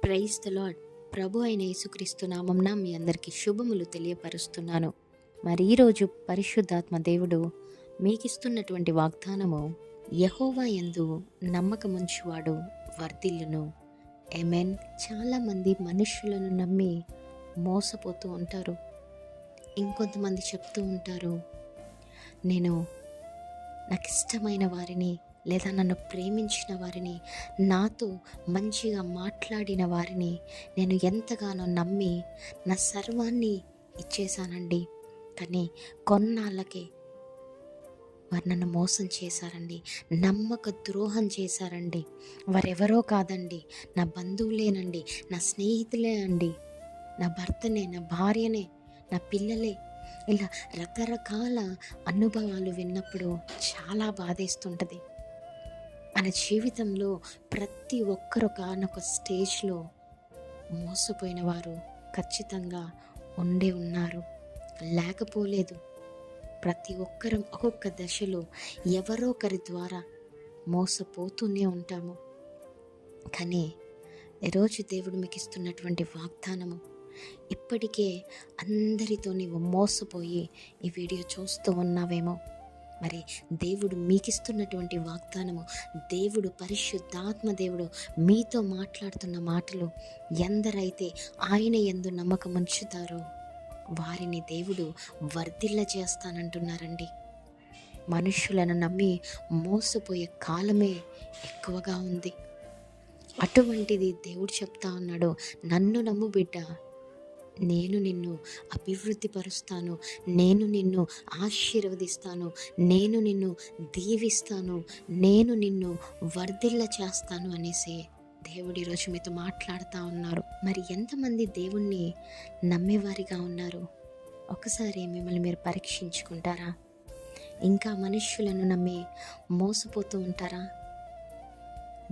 Praise the lord. ప్రభు అయిన యేసుక్రీస్తు నామంన మీ అందరికీ శుభములు తెలియపరుస్తున్నాను. మరి ఈరోజు పరిశుద్ధాత్మ దేవుడు మీకిస్తున్నటువంటి వాగ్దానము, యెహోవా యందు నమ్మకముంచువాడు వర్ధిల్లును. ఆమేన్. చాలామంది మనుషులను నమ్మి మోసపోతూ ఉంటారు. ఇంకొంతమంది చెప్తూ ఉంటారు, నేను నాకిష్టమైన వారిని లేదా నన్ను ప్రేమించిన వారిని, నాతో మంచిగా మాట్లాడిన వారిని నేను ఎంతగానో నమ్మి నా సర్వాన్ని ఇచ్చేశానండి. కానీ కొన్నాళ్ళకే వారు నన్ను మోసం చేశారండి, నమ్మక ద్రోహం చేశారండి. వారెవరో కాదండి, నా బంధువులేనండి, నా స్నేహితులే అండి, నా భర్తనే, నా భార్యనే, నా పిల్లలే. ఇలా రకరకాల అనుభవాలు విన్నప్పుడు చాలా బాధేస్తుంటుంది. మన జీవితంలో ప్రతి ఒక్కరు కానొక స్టేజ్లో మోసపోయిన వారు ఖచ్చితంగా ఉన్నారు, లేకపోలేదు. ప్రతి ఒక్కరం ఒక్కొక్క దశలో ఎవరో ఒకరి ద్వారా మోసపోతూనే ఉంటాము. కానీ ఈరోజు దేవుడు మీకు ఇస్తున్నటువంటి వాగ్దానము, ఇప్పటికే అందరితో నీవు మోసపోయి ఈ వీడియో చూస్తూ ఉన్నావేమో. మరి దేవుడు మీకిస్తున్నటువంటి వాగ్దానము, దేవుడు పరిశుద్ధాత్మ దేవుడు మీతో మాట్లాడుతున్న మాటలు, ఎందరైతే ఆయన యందు నమ్మకం ఉంచుతారో వారిని దేవుడు వర్ధిల్ల చేస్తానంటున్నారండి. మనుషులను నమ్మి మోసపోయే కాలమే ఎక్కువగా ఉంది. అటువంటిది దేవుడు చెప్తా ఉన్నాడు, నన్ను నమ్ము బిడ్డ, నేను నిన్ను అభివృద్ధిపరుస్తాను, నేను నిన్ను ఆశీర్వదిస్తాను, నేను నిన్ను దీవిస్తాను, నేను నిన్ను వర్ధిల్ల చేస్తాను అనేసి దేవుడు ఈరోజు మీతో మాట్లాడుతూ ఉన్నారు. మరి ఎంతమంది దేవుణ్ణి నమ్మేవారిగా ఉన్నారు? ఒకసారి మిమ్మల్ని మీరు పరీక్షించుకుంటారా? ఇంకా మనుష్యులను నమ్మి మోసపోతూ ఉంటారా?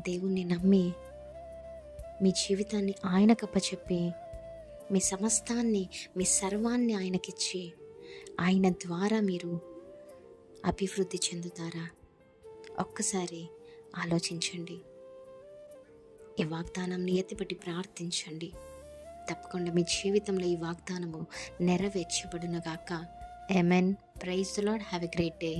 దేవుణ్ణి నమ్మి మీ జీవితాన్ని ఆయనకప్పచెప్పి మీ సమస్తాన్ని, మీ సర్వాన్ని ఆయనకిచ్చి ఆయన ద్వారా మీరు అభివృద్ధి చెందుతారా? ఒక్కసారి ఆలోచించండి. ఈ వాగ్దానాన్ని ఎత్తిపట్టి ప్రార్థించండి. తప్పకుండా మీ జీవితంలో ఈ వాగ్దానము నెరవేర్చబడునుగాక. Amen. Praise the lord. Have a great day.